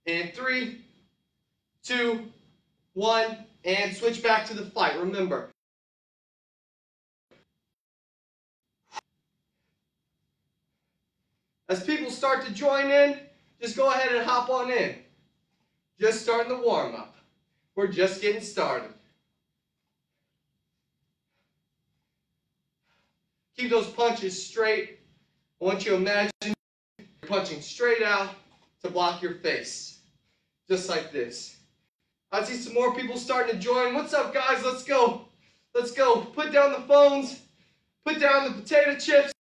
And 3, 2, 1, and switch back to the fight. Remember, as people start to join in, just go ahead and hop on in. Just starting the warm-up. We're just getting started. Keep those punches straight. I want you to imagine you're punching straight out to block your face. Just like this. I see some more people starting to join. What's up, guys? Let's go. Let's go. Put down the phones. Put down the potato chips.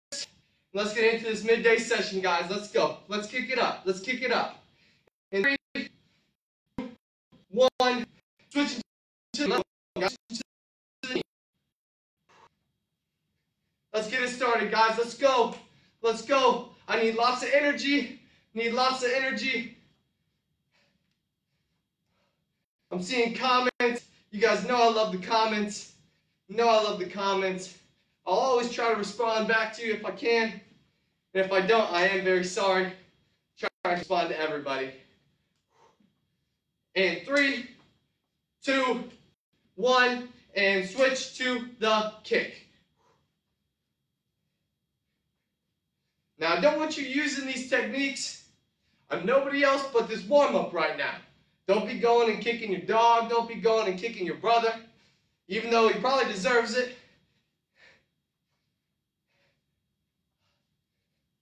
Let's get into this midday session, guys. Let's go. Let's kick it up. Let's kick it up. In 3, 2, 1. Switching to the knee. Let's get it started, guys. Let's go. Let's go. I need lots of energy. Need lots of energy. I'm seeing comments. You guys know I love the comments. You know I love the comments. I'll always try to respond back to you if I can. And if I don't, I am very sorry. Try to respond to everybody. And 3, 2, 1, and switch to the kick. Now, I don't want you using these techniques on nobody else but this warm-up right now. Don't be going and kicking your dog. Don't be going and kicking your brother, even though he probably deserves it.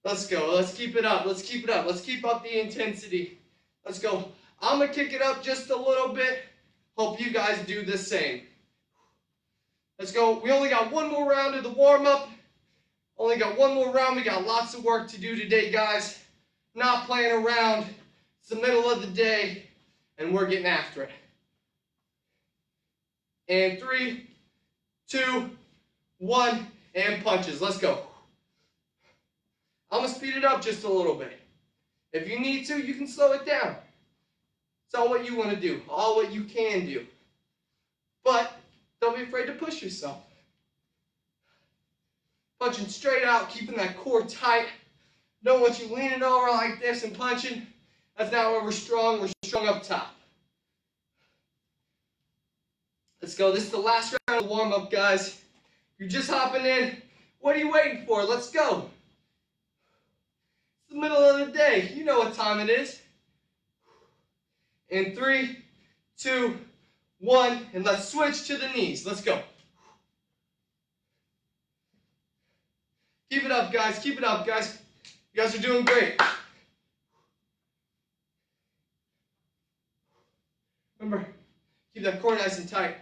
Let's go. Let's keep it up. Let's keep it up. Let's keep up the intensity. Let's go. I'm going to kick it up just a little bit. Hope you guys do the same. Let's go. We only got one more round of the warm-up. Only got one more round. We got lots of work to do today, guys. Not playing around. It's the middle of the day, and we're getting after it. And 3, 2, 1, and punches. Let's go. I'm going to speed it up just a little bit. If you need to, you can slow it down. It's all what you want to do. All what you can do. But don't be afraid to push yourself. Punching straight out, keeping that core tight. Don't want you leaning over like this and punching. That's not where we're strong. We're strong up top. Let's go. This is the last round of the warm-up, guys. You're just hopping in. What are you waiting for? Let's go. It's the middle of the day. You know what time it is. In 3, 2, 1, and let's switch to the knees. Let's go. Keep it up, guys. Keep it up, guys. You guys are doing great. Remember, keep that core nice and tight.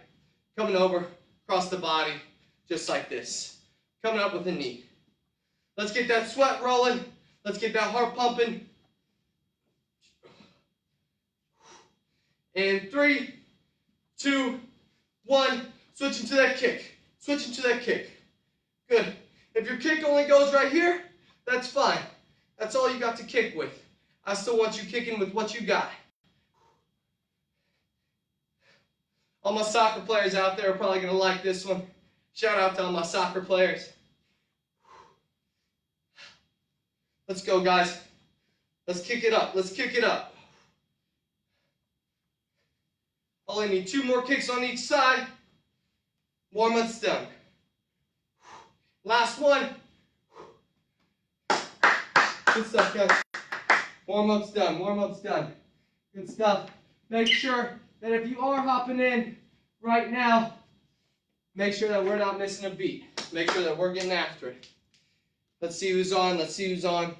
Coming over, across the body, just like this. Coming up with a knee. Let's get that sweat rolling. Let's get that heart pumping. And 3, 2, 1. Switching to that kick. Switching to that kick. Good. If your kick only goes right here, that's fine. That's all you got to kick with. I still want you kicking with what you got. All my soccer players out there are probably going to like this one. Shout out to all my soccer players. Let's go, guys. Let's kick it up. Let's kick it up. Only need 2 more kicks on each side. Warm-up's done. Last one. Good stuff, guys. Warm-up's done. Warm-up's done. Good stuff. Make sure that if you are hopping in right now, make sure that we're not missing a beat. Make sure that we're getting after it. Let's see who's on. Let's see who's on.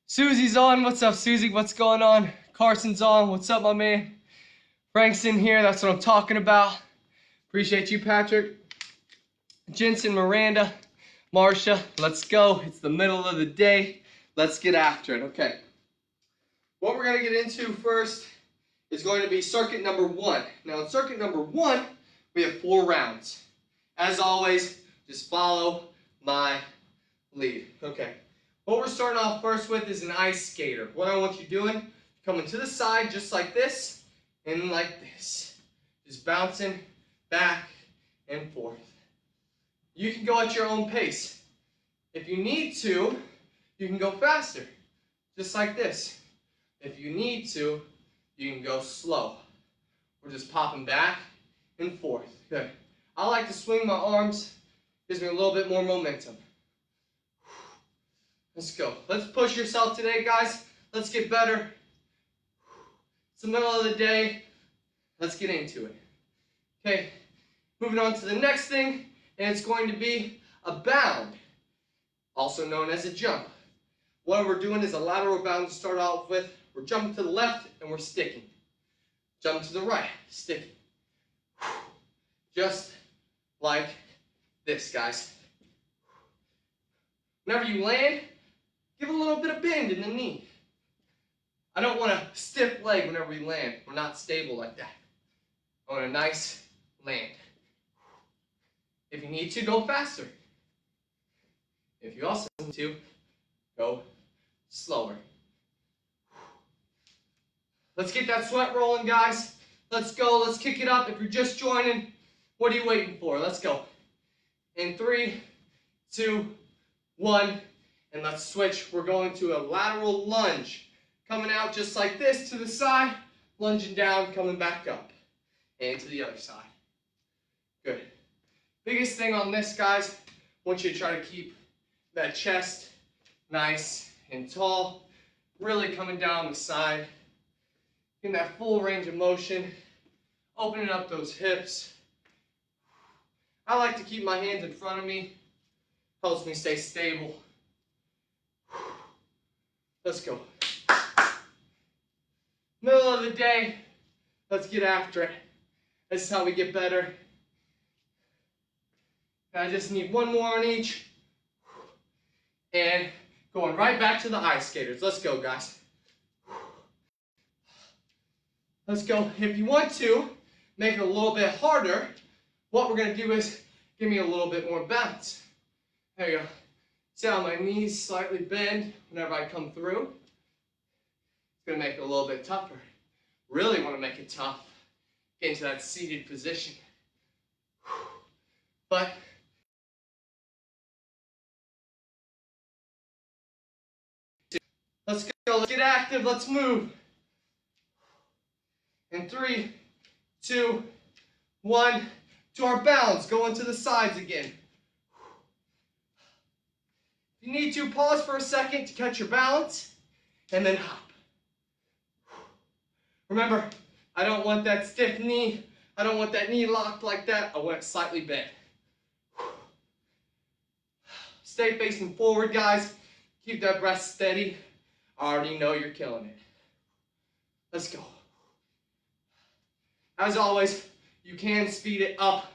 Susie's on. What's up, Susie? What's going on? Carson's on. What's up, my man? Frank's in here. That's what I'm talking about. Appreciate you, Patrick. Jensen, Miranda, Marsha. Let's go. It's the middle of the day. Let's get after it. Okay. What we're going to get into first is going to be circuit number 1. Now, in circuit number 1, we have 4 rounds. As always, just follow my lead. Okay. What we're starting off first with is an ice skater. What I want you doing, coming to the side just like this and like this. Just bouncing back and forth. You can go at your own pace. If you need to, you can go faster. Just like this. If you need to, you can go slow. We're just popping back and forth. Good. I like to swing my arms. Gives me a little bit more momentum. Let's go. Let's push yourself today, guys. Let's get better. It's the middle of the day. Let's get into it. Okay, moving on to the next thing, and it's going to be a bound, also known as a jump. What we're doing is a lateral bound to start off with. We're jumping to the left, and we're sticking. Jump to the right, sticking. Just like this, guys. Whenever you land, give a little bit of bend in the knee. I don't want a stiff leg whenever we land. We're not stable like that. I want a nice land. If you need to, go faster. If you also need to, go slower. Let's get that sweat rolling, guys. Let's go. Let's kick it up. If you're just joining, what are you waiting for? Let's go. In 3, 2, 1, and let's switch. We're going to a lateral lunge. Coming out just like this to the side, lunging down, coming back up. And to the other side. Good. Biggest thing on this, guys, I want you to try to keep that chest nice and tall. Really coming down the side. Getting that full range of motion. Opening up those hips. I like to keep my hands in front of me. Helps me stay stable. Let's go. Middle of the day. Let's get after it. This is how we get better. I just need one more on each. And going right back to the ice skaters. Let's go, guys. Let's go. If you want to make it a little bit harder, what we're going to do is give me a little bit more bounce. There you go. See how my knees slightly bend whenever I come through? It's going to make it a little bit tougher. Really want to make it tough. Get into that seated position. But let's go. Let's get active. Let's move. In 3, 2, 1. To our bounds. Going to the sides again. If you need to, pause for a second to catch your balance. And then hop. Remember, I don't want that stiff knee. I don't want that knee locked like that. I want it slightly bent. Stay facing forward, guys. Keep that breath steady. I already know you're killing it. Let's go. As always, you can speed it up.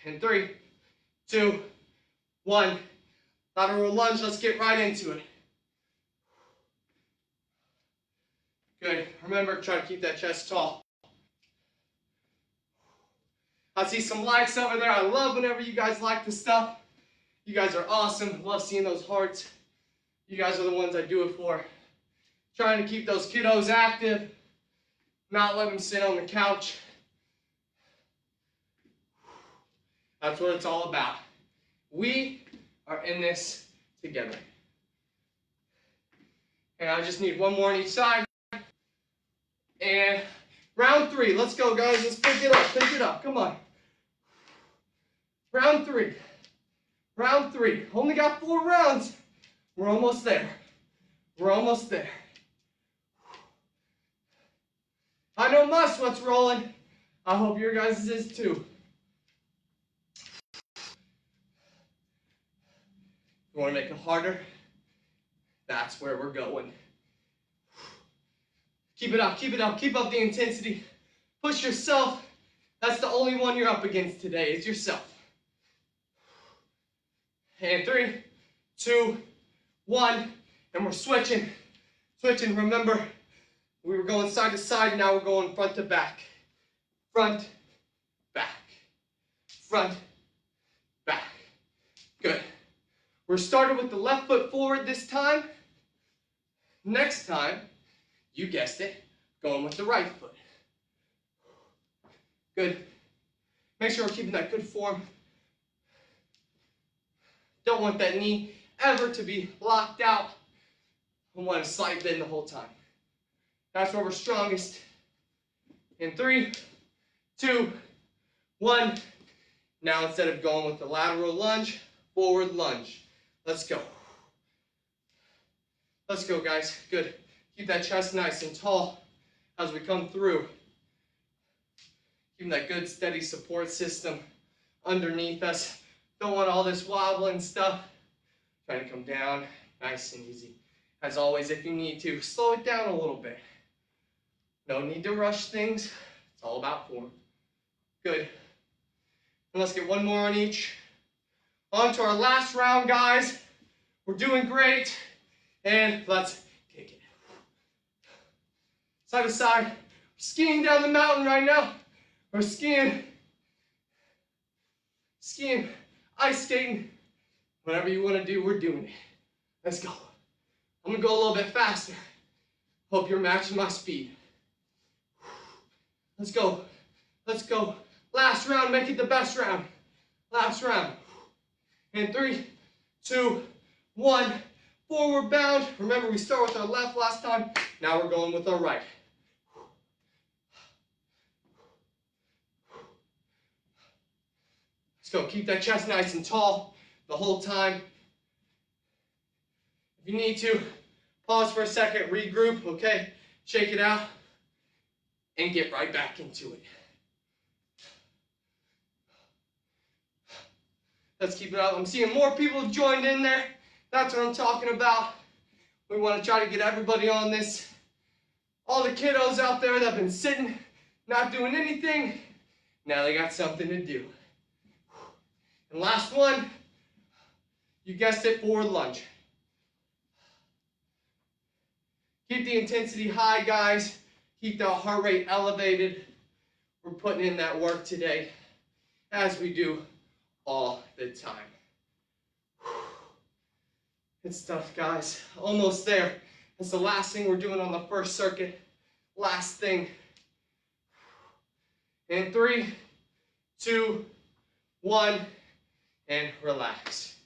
In 3, 2, 1. Lateral lunge. Let's get right into it. Good. Remember, try to keep that chest tall. I see some likes over there. I love whenever you guys like this stuff. You guys are awesome. Love seeing those hearts. You guys are the ones I do it for. Trying to keep those kiddos active. Not let them sit on the couch. That's what it's all about. We are in this together. And I just need one more on each side. And round 3. Let's go, guys. Let's pick it up. Pick it up. Come on. Round 3. Round 3. Only got 4 rounds. We're almost there. We're almost there. I know my sweat's rolling. I hope your guys' is too. You want to make it harder? That's where we're going. Keep it up, keep it up, keep up the intensity. Push yourself. That's the only one you're up against today, is yourself. And 3, 2, 1, and we're switching. Switching, remember, we were going side to side, now we're going front to back. Front, back. Front, back. Good. We're starting with the left foot forward this time. Next time, you guessed it, going with the right foot. Good. Make sure we're keeping that good form. Don't want that knee ever to be locked out. and one slight bend the whole time. That's where we're strongest. In 3, 2, 1. Now instead of going with the lateral lunge, forward lunge. Let's go. Let's go, guys. Good. Keep that chest nice and tall as we come through. Keep that good, steady support system underneath us. Don't want all this wobbling stuff. Try to come down nice and easy. As always, if you need to, slow it down a little bit. No need to rush things. It's all about form. Good. And let's get one more on each. On to our last round, guys. We're doing great. And let's kick it. Side to side. We're skiing down the mountain right now. We're skiing, ice skating. Whatever you want to do, we're doing it. Let's go. I'm going to go a little bit faster. Hope you're matching my speed. Let's go. Let's go. Last round, make it the best round. Last round. In 3, 2, 1. Forward bound. Remember, we start with our left last time. Now we're going with our right. Let's go. Keep that chest nice and tall the whole time. If you need to, pause for a second, regroup, okay? Shake it out, and get right back into it. Let's keep it up. I'm seeing more people have joined in there. That's what I'm talking about. We want to try to get everybody on this. All the kiddos out there that have been sitting, not doing anything, now they got something to do. And last one, you guessed it, forward lunge. Keep the intensity high, guys. Keep the heart rate elevated. We're putting in that work today, as we do all the time. It's tough, guys. Almost there. That's the last thing we're doing on the first circuit. Last thing. In 3, 2, 1, and relax.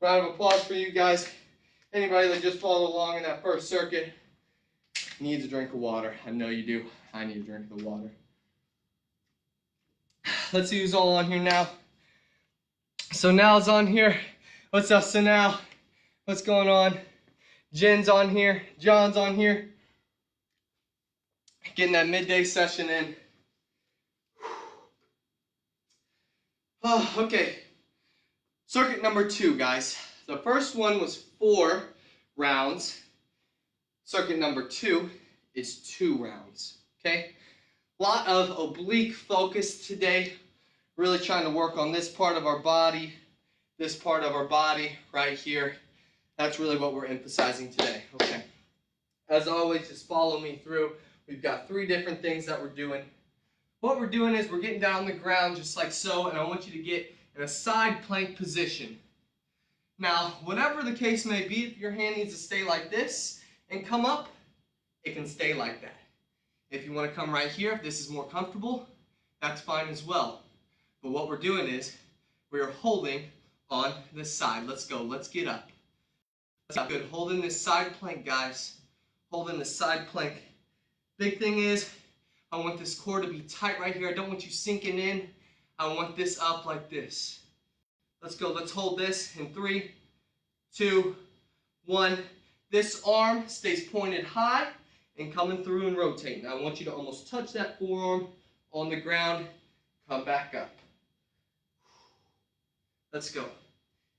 Round of applause for you guys. Anybody that just followed along in that first circuit needs a drink of water. I know you do. I need a drink of the water. Let's see who's all on here now. So Now's on here. What's up, so now? What's going on? Jen's on here. John's on here. Getting that midday session in. Oh, okay. Circuit number 2, guys. The first one was 4 rounds. Circuit number 2 is 2 rounds. Okay? A lot of oblique focus today. Really trying to work on this part of our body. This part of our body right here. That's really what we're emphasizing today. Okay. As always, just follow me through. We've got 3 different things that we're doing. What we're doing is we're getting down on the ground just like so, and I want you to get in a side plank position. Now, whatever the case may be, if your hand needs to stay like this and come up, it can stay like that. If you want to come right here, if this is more comfortable, that's fine as well. But what we're doing is we're holding on this side. Let's go. Let's get up. That's good. Holding this side plank, guys. Holding the side plank. Big thing is, I want this core to be tight right here. I don't want you sinking in. I want this up like this. Let's go. Let's hold this in 3, 2, 1. This arm stays pointed high and coming through and rotating. Now I want you to almost touch that forearm on the ground. Come back up. Let's go.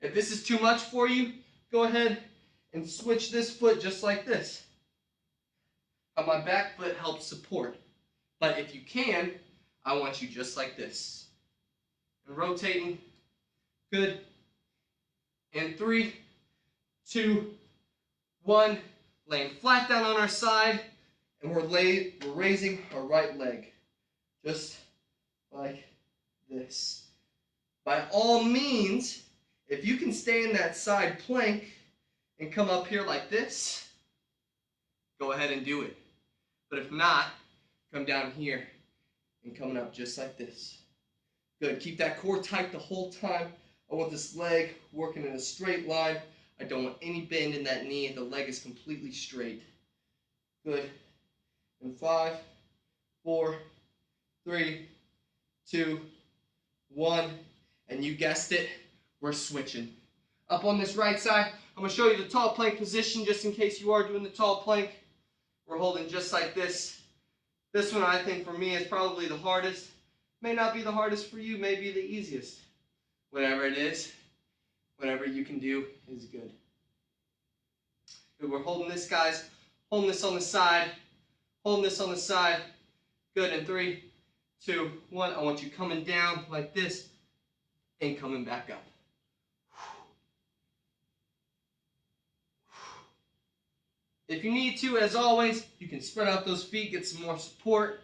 If this is too much for you, go ahead and switch this foot just like this. How my back foot helps support. But if you can, I want you just like this. And rotating. Good. In 3, 2, 1. Laying flat down on our side. And we're raising our right leg. Just like this. By all means, if you can stay in that side plank and come up here like this, go ahead and do it. But if not, come down here and coming up just like this. Good. Keep that core tight the whole time. I want this leg working in a straight line. I don't want any bend in that knee. The leg is completely straight. Good. And 5, 4, 3, 2, 1. And you guessed it, we're switching. Up on this right side, I'm going to show you the tall plank position just in case you are doing the tall plank. We're holding just like this. This one, I think, for me, is probably the hardest. May not be the hardest for you, may be the easiest. Whatever it is, whatever you can do is good. Good, we're holding this, guys. Holding this on the side. Holding this on the side. Good, in 3, 2, 1. I want you coming down like this and coming back up. If you need to, as always, you can spread out those feet, get some more support.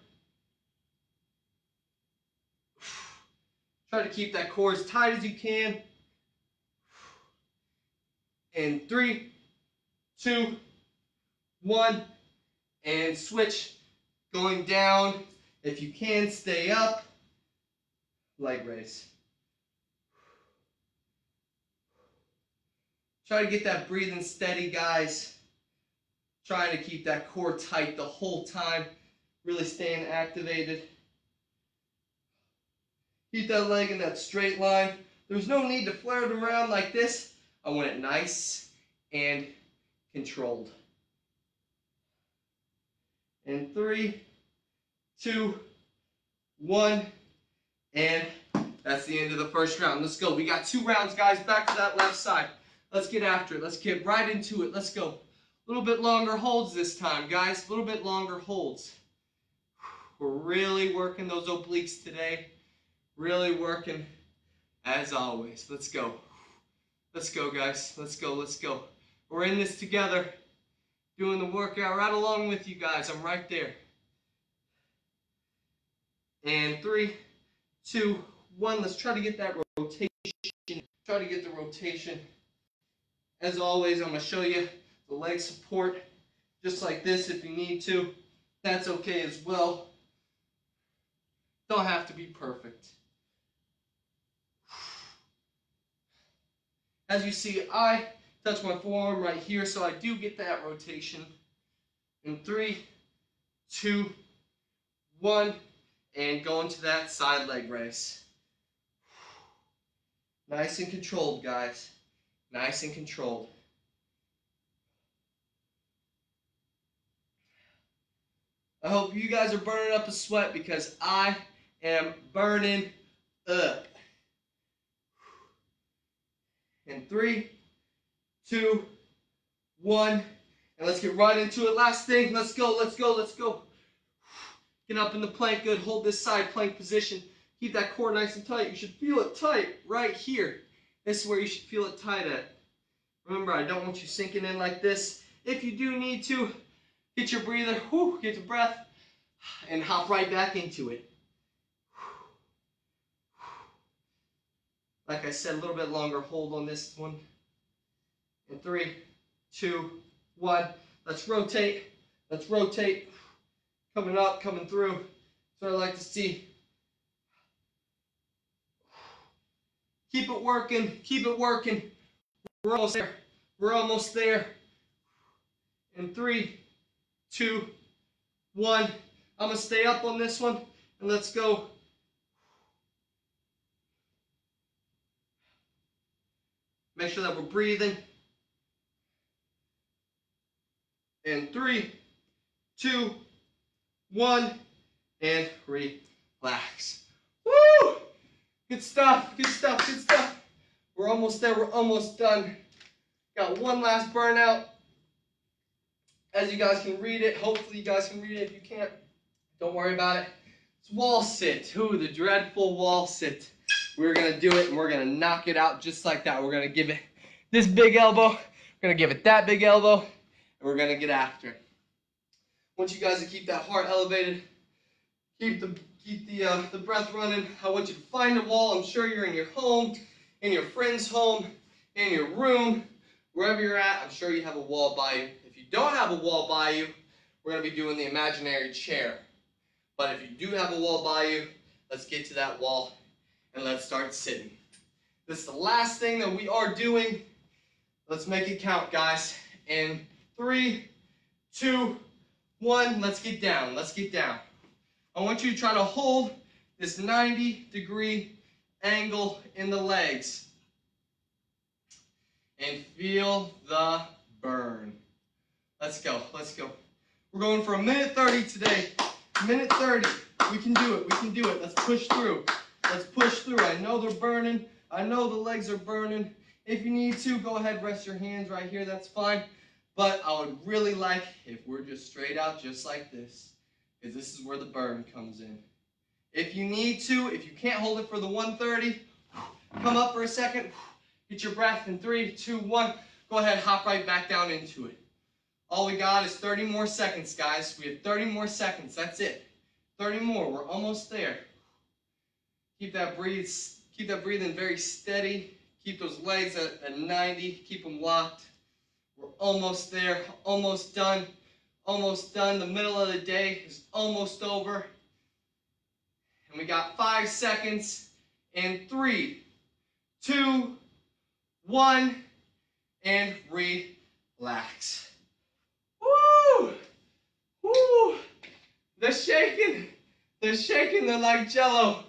Try to keep that core as tight as you can. And 3, 2, 1, and switch. Going down. If you can, stay up. Leg raise. Try to get that breathing steady, guys. Trying to keep that core tight the whole time. Really staying activated. Keep that leg in that straight line. There's no need to flare it around like this. I want it nice and controlled. And 3, 2, 1, and that's the end of the first round. Let's go. We got 2 rounds, guys. Back to that left side. Let's get after it. Let's get right into it. Let's go. A little bit longer holds this time, guys. A little bit longer holds. We're really working those obliques today. Really working as always. Let's go. Let's go, guys. Let's go. Let's go. We're in this together. Doing the workout right along with you guys. I'm right there. And 3, 2, 1. Let's try to get that rotation. Try to get the rotation. As always, I'm going to show you the leg support just like this if you need to. That's okay as well. Don't have to be perfect. As you see, I touch my forearm right here, so I do get that rotation. In 3, 2, 1, and go into that side leg raise. Nice and controlled, guys. Nice and controlled. I hope you guys are burning up a sweat because I am burning up. In 3, 2, 1, and let's get right into it. Last thing, let's go, let's go, let's go. Get up in the plank, good. Hold this side plank position. Keep that core nice and tight. You should feel it tight right here. This is where you should feel it tight at. Remember, I don't want you sinking in like this. If you do need to, get your breather, get your breath, and hop right back into it. Like I said, a little bit longer hold on this one. In 3, 2, 1. Let's rotate. Let's rotate. Coming up, coming through. That's what I like to see. Keep it working. Keep it working. We're almost there. We're almost there. In 3, 2, 1. I'm going to stay up on this one. And let's go. Make sure that we're breathing. In 3, 2, 1, and relax. Woo! Good stuff, good stuff, good stuff. We're almost there, we're almost done. Got one last burnout. As you guys can read it, hopefully you guys can read it. If you can't, don't worry about it. It's wall sit. Ooh, the dreadful wall sit. We're going to do it, and we're going to knock it out just like that. We're going to give it this big elbow. We're going to give it that big elbow, and we're going to get after it. I want you guys to keep that heart elevated. Keep the breath running. I want you to find a wall. I'm sure you're in your home, in your friend's home, in your room, wherever you're at. I'm sure you have a wall by you. If you don't have a wall by you, we're going to be doing the imaginary chair. But if you do have a wall by you, let's get to that wall and let's start sitting. This is the last thing that we are doing. Let's make it count, guys. In 3, 2, 1, let's get down. Let's get down. I want you to try to hold this 90-degree angle in the legs. And feel the burn. Let's go. Let's go. We're going for a minute 30 today. Minute 30. We can do it. We can do it. Let's push through. Let's push through. I know they're burning. I know the legs are burning. If you need to, go ahead, rest your hands right here. That's fine. But I would really like if we're just straight out just like this, because this is where the burn comes in. If you need to, if you can't hold it for the 130, come up for a second, get your breath in 3, 2, 1. Go ahead, hop right back down into it. All we got is 30 more seconds, guys. We have 30 more seconds. That's it. 30 more. We're almost there. Keep that breathing very steady. Keep those legs at 90. Keep them locked. We're almost there. Almost done. Almost done. The middle of the day is almost over. And we got 5 seconds. And 3, 2, 1. And relax. Woo! Woo! They're shaking. They're shaking. They're like jello.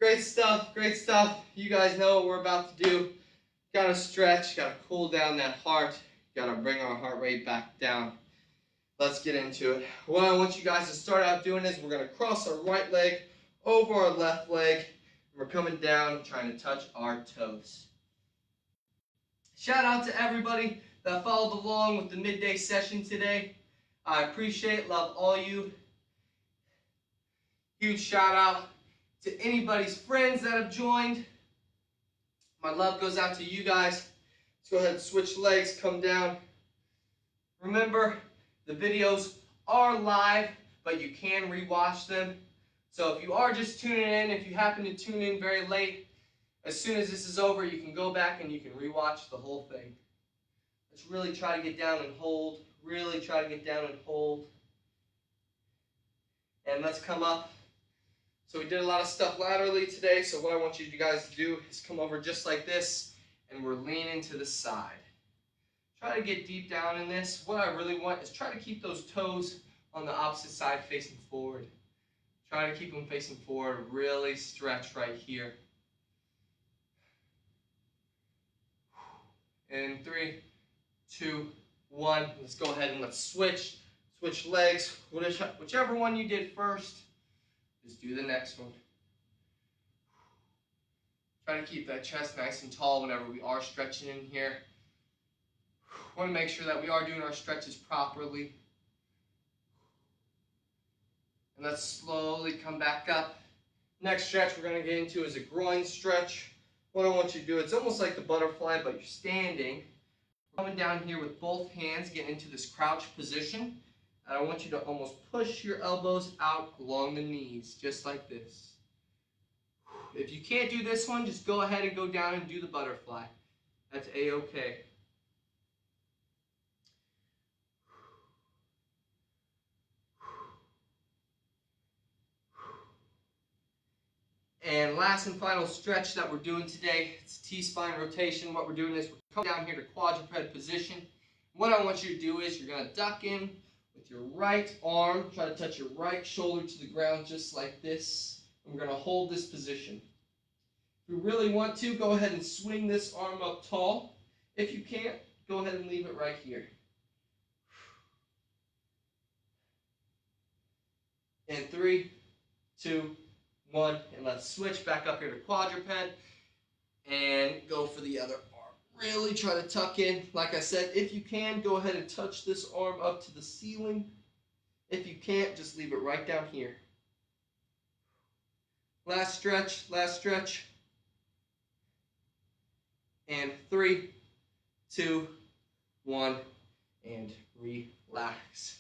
Great stuff. Great stuff. You guys know what we're about to do. Gotta stretch. Gotta cool down that heart. Gotta bring our heart rate back down. Let's get into it. What I want you guys to start out doing is we're gonna cross our right leg over our left leg. We're coming down, trying to touch our toes. Shout out to everybody that followed along with the midday session today. I appreciate, love all you. Huge shout out to anybody's friends that have joined. My love goes out to you guys. Let's go ahead and switch legs, come down. Remember, the videos are live, but you can rewatch them. So if you are just tuning in, if you happen to tune in very late, as soon as this is over, you can go back and you can rewatch the whole thing. Let's really try to get down and hold. Really try to get down and hold. And let's come up. So we did a lot of stuff laterally today, so what I want you guys to do is come over just like this, and we're leaning to the side. Try to get deep down in this. What I really want is try to keep those toes on the opposite side facing forward. Try to keep them facing forward. Really stretch right here. In 3, 2, 1. Let's go ahead and let's switch. Switch legs. Whichever one you did first, just do the next one. Try to keep that chest nice and tall whenever we are stretching in here. Want to make sure that we are doing our stretches properly. And let's slowly come back up. Next stretch we're going to get into is a groin stretch. What I want you to do, it's almost like the butterfly, but you're standing. Coming down here with both hands, getting into this crouch position. And I want you to almost push your elbows out along the knees, just like this. If you can't do this one, just go ahead and go down and do the butterfly. That's A-okay. And last and final stretch that we're doing today, it's T-spine rotation. What we're doing is we're coming down here to quadruped position. What I want you to do is you're going to duck in with your right arm, try to touch your right shoulder to the ground just like this. And we're going to hold this position. If you really want to, go ahead and swing this arm up tall. If you can't, go ahead and leave it right here. And 3, 2, 1, and let's switch back up here to quadruped and go for the other arm. Really try to tuck in. Like I said, if you can, go ahead and touch this arm up to the ceiling. If you can't, just leave it right down here. Last stretch, last stretch. And 3, 2, 1, and relax.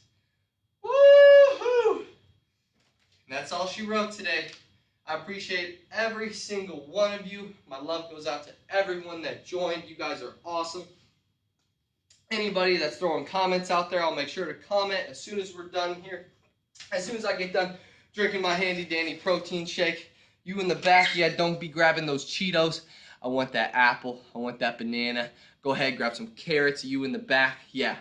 Woohoo! And that's all she wrote today. I appreciate every single one of you. My love goes out to everyone that joined. You guys are awesome. Anybody that's throwing comments out there, I'll make sure to comment as soon as we're done here. As soon as I get done drinking my handy dandy protein shake. You in the back, yeah, don't be grabbing those Cheetos. I want that apple. I want that banana. Go ahead, grab some carrots, you in the back. Yeah.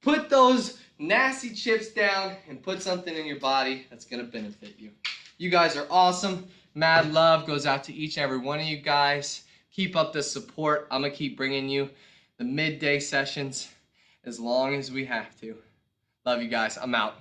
Put those nasty chips down and put something in your body that's going to benefit you. You guys are awesome. Mad love goes out to each and every one of you guys. Keep up the support. I'm going to keep bringing you the midday sessions as long as we have to. Love you guys. I'm out.